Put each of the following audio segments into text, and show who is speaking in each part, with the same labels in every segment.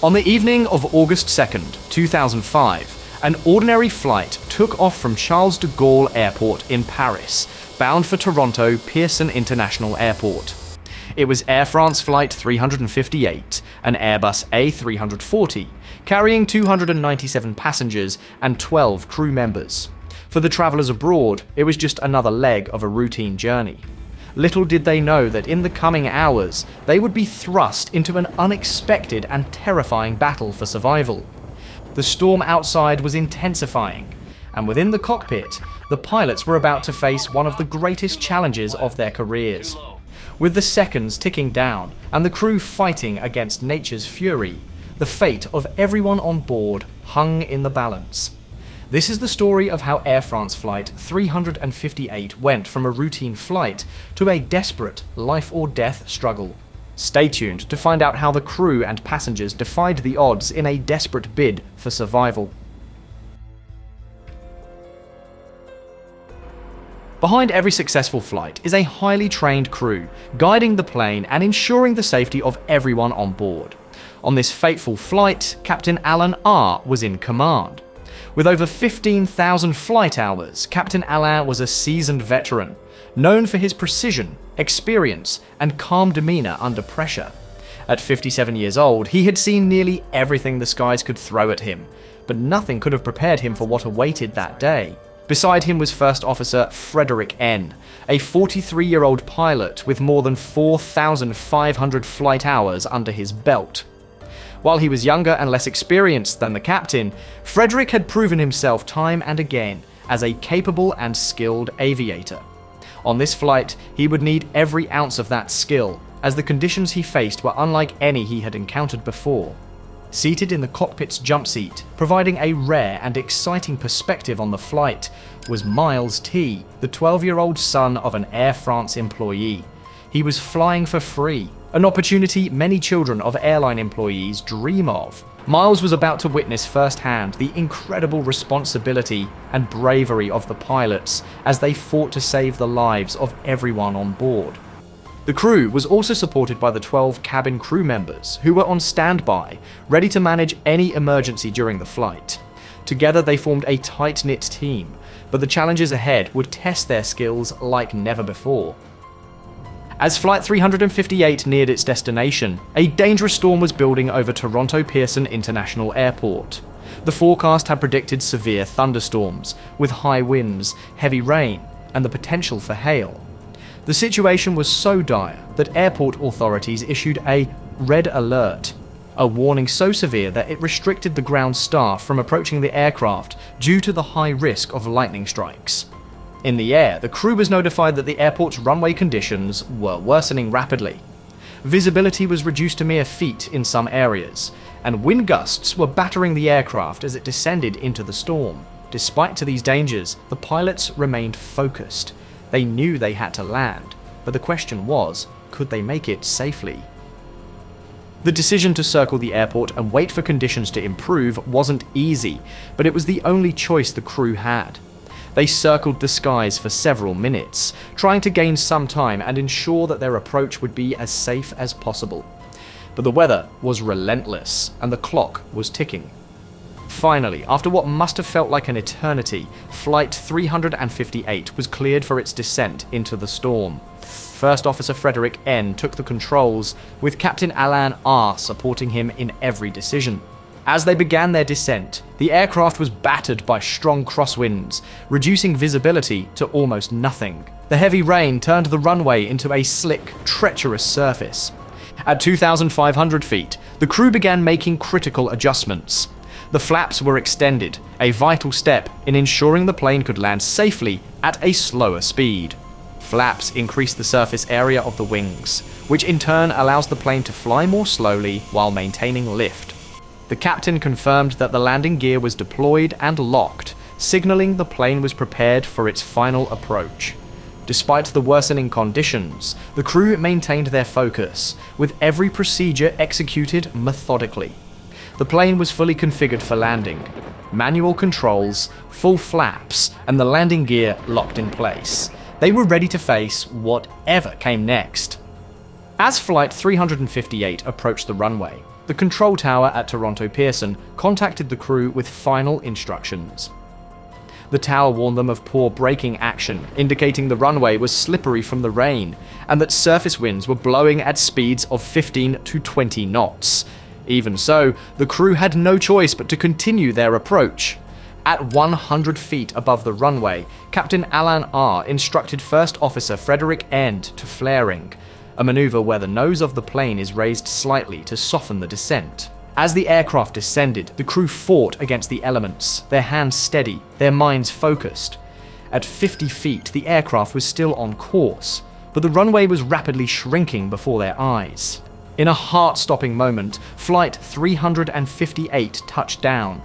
Speaker 1: On the evening of August 2nd, 2005, an ordinary flight took off from Charles de Gaulle Airport in Paris, bound for Toronto Pearson International Airport. It was Air France Flight 358, an Airbus A340, carrying 297 passengers and 12 crew members. For the travelers abroad, it was just another leg of a routine journey. Little did they know that in the coming hours, they would be thrust into an unexpected and terrifying battle for survival. The storm outside was intensifying, and within the cockpit, the pilots were about to face one of the greatest challenges of their careers. With the seconds ticking down and the crew fighting against nature's fury, the fate of everyone on board hung in the balance. This is the story of how Air France Flight 358 went from a routine flight to a desperate life-or-death struggle. Stay tuned to find out how the crew and passengers defied the odds in a desperate bid for survival. Behind every successful flight is a highly trained crew, guiding the plane and ensuring the safety of everyone on board. On this fateful flight, Captain Alain R. was in command. With over 15,000 flight hours, Captain Alain was a seasoned veteran, known for his precision, experience, and calm demeanor under pressure. At 57 years old, he had seen nearly everything the skies could throw at him, but nothing could have prepared him for what awaited that day. Beside him was First Officer Frederick N., a 43-year-old pilot with more than 4,500 flight hours under his belt. While he was younger and less experienced than the captain, Frederick had proven himself time and again as a capable and skilled aviator. On this flight, he would need every ounce of that skill, as the conditions he faced were unlike any he had encountered before. Seated in the cockpit's jump seat, providing a rare and exciting perspective on the flight, was Miles T., the 12-year-old son of an Air France employee. He was flying for free, an opportunity many children of airline employees dream of. Miles was about to witness firsthand the incredible responsibility and bravery of the pilots as they fought to save the lives of everyone on board. The crew was also supported by the 12 cabin crew members who were on standby, ready to manage any emergency during the flight. Together they formed a tight-knit team, but the challenges ahead would test their skills like never before. As Flight 358 neared its destination, a dangerous storm was building over Toronto Pearson International Airport. The forecast had predicted severe thunderstorms, with high winds, heavy rain, and the potential for hail. The situation was so dire that airport authorities issued a red alert, a warning so severe that it restricted the ground staff from approaching the aircraft due to the high risk of lightning strikes. In the air, the crew was notified that the airport's runway conditions were worsening rapidly. Visibility was reduced to mere feet in some areas, and wind gusts were battering the aircraft as it descended into the storm. Despite these dangers, the pilots remained focused. They knew they had to land, but the question was, could they make it safely? The decision to circle the airport and wait for conditions to improve wasn't easy, but it was the only choice the crew had. They circled the skies for several minutes, trying to gain some time and ensure that their approach would be as safe as possible. But the weather was relentless, and the clock was ticking. Finally, after what must have felt like an eternity, Flight 358 was cleared for its descent into the storm. First Officer Frederick N. took the controls, with Captain Alain R. supporting him in every decision. As they began their descent, the aircraft was battered by strong crosswinds, reducing visibility to almost nothing. The heavy rain turned the runway into a slick, treacherous surface. At 2,500 feet, the crew began making critical adjustments. The flaps were extended, a vital step in ensuring the plane could land safely at a slower speed. Flaps increase the surface area of the wings, which in turn allows the plane to fly more slowly while maintaining lift. The captain confirmed that the landing gear was deployed and locked, signaling the plane was prepared for its final approach. Despite the worsening conditions, the crew maintained their focus, with every procedure executed methodically. The plane was fully configured for landing. Manual controls, full flaps, and the landing gear locked in place. They were ready to face whatever came next. As Flight 358 approached the runway, the control tower at Toronto Pearson contacted the crew with final instructions. The tower warned them of poor braking action, indicating the runway was slippery from the rain, and that surface winds were blowing at speeds of 15 to 20 knots. Even so, the crew had no choice but to continue their approach. At 100 feet above the runway, Captain Alan R. instructed First Officer Frederick End to flaring, a maneuver where the nose of the plane is raised slightly to soften the descent. As the aircraft descended, the crew fought against the elements, their hands steady, their minds focused. At 50 feet, the aircraft was still on course, but the runway was rapidly shrinking before their eyes. In a heart-stopping moment, Flight 358 touched down,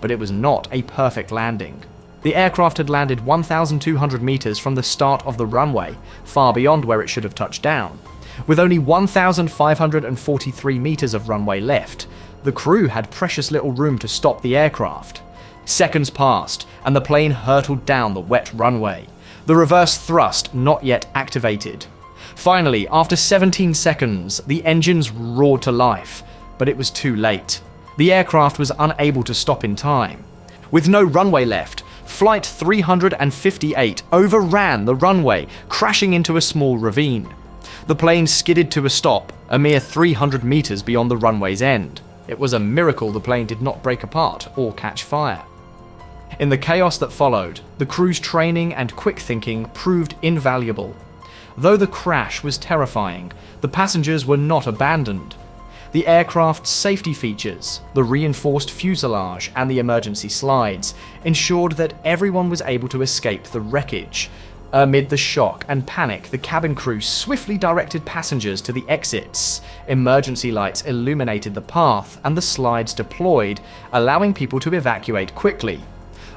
Speaker 1: but it was not a perfect landing. The aircraft had landed 1,200 meters from the start of the runway, far beyond where it should have touched down. With only 1,543 meters of runway left, the crew had precious little room to stop the aircraft. Seconds passed, and the plane hurtled down the wet runway, the reverse thrust not yet activated. Finally, after 17 seconds, the engines roared to life, but it was too late. The aircraft was unable to stop in time. With no runway left, Flight 358 overran the runway, crashing into a small ravine. The plane skidded to a stop, a mere 300 meters beyond the runway's end. It was a miracle the plane did not break apart or catch fire. In the chaos that followed, the crew's training and quick thinking proved invaluable. Though the crash was terrifying, the passengers were not abandoned. The aircraft's safety features, the reinforced fuselage and the emergency slides, ensured that everyone was able to escape the wreckage. Amid the shock and panic, the cabin crew swiftly directed passengers to the exits. Emergency lights illuminated the path, and the slides deployed, allowing people to evacuate quickly.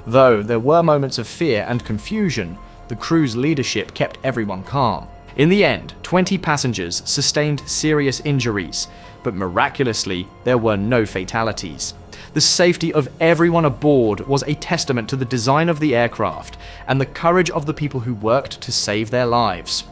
Speaker 1: Though there were moments of fear and confusion, the crew's leadership kept everyone calm. In the end, 20 passengers sustained serious injuries, but miraculously, there were no fatalities. The safety of everyone aboard was a testament to the design of the aircraft and the courage of the people who worked to save their lives.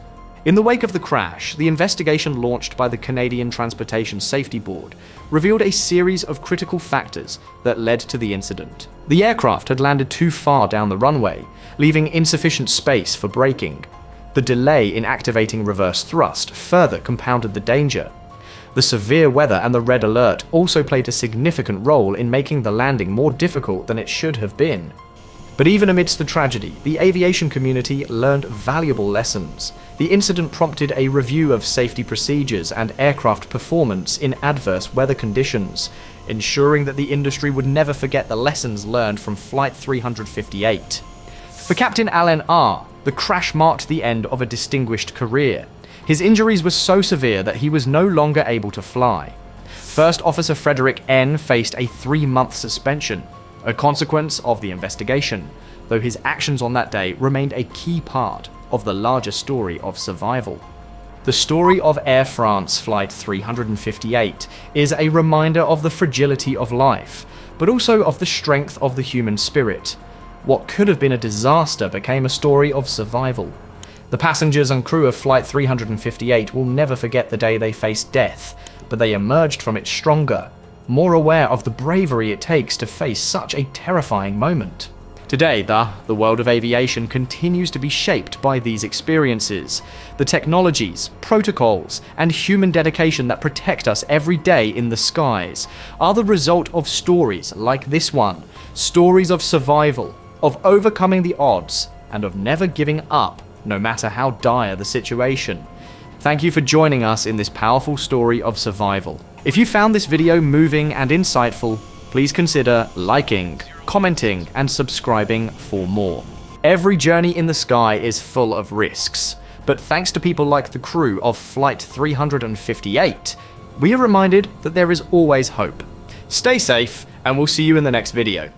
Speaker 1: In the wake of the crash, the investigation launched by the Canadian Transportation Safety Board revealed a series of critical factors that led to the incident. The aircraft had landed too far down the runway, leaving insufficient space for braking. The delay in activating reverse thrust further compounded the danger. The severe weather and the red alert also played a significant role in making the landing more difficult than it should have been. But even amidst the tragedy, the aviation community learned valuable lessons. The incident prompted a review of safety procedures and aircraft performance in adverse weather conditions, ensuring that the industry would never forget the lessons learned from Flight 358. For Captain Alan R., the crash marked the end of a distinguished career. His injuries were so severe that he was no longer able to fly. First Officer Frederick N. faced a 3-month suspension, a consequence of the investigation, though his actions on that day remained a key part of the larger story of survival. The story of Air France Flight 358 is a reminder of the fragility of life, but also of the strength of the human spirit. What could have been a disaster became a story of survival. The passengers and crew of Flight 358 will never forget the day they faced death, but they emerged from it stronger, more aware of the bravery it takes to face such a terrifying moment. Today, the world of aviation continues to be shaped by these experiences. The technologies, protocols, and human dedication that protect us every day in the skies are the result of stories like this one, stories of survival, of overcoming the odds, and of never giving up, no matter how dire the situation. Thank you for joining us in this powerful story of survival. If you found this video moving and insightful, please consider liking, commenting, and subscribing for more. Every journey in the sky is full of risks, but thanks to people like the crew of Flight 358, we are reminded that there is always hope. Stay safe, and we'll see you in the next video.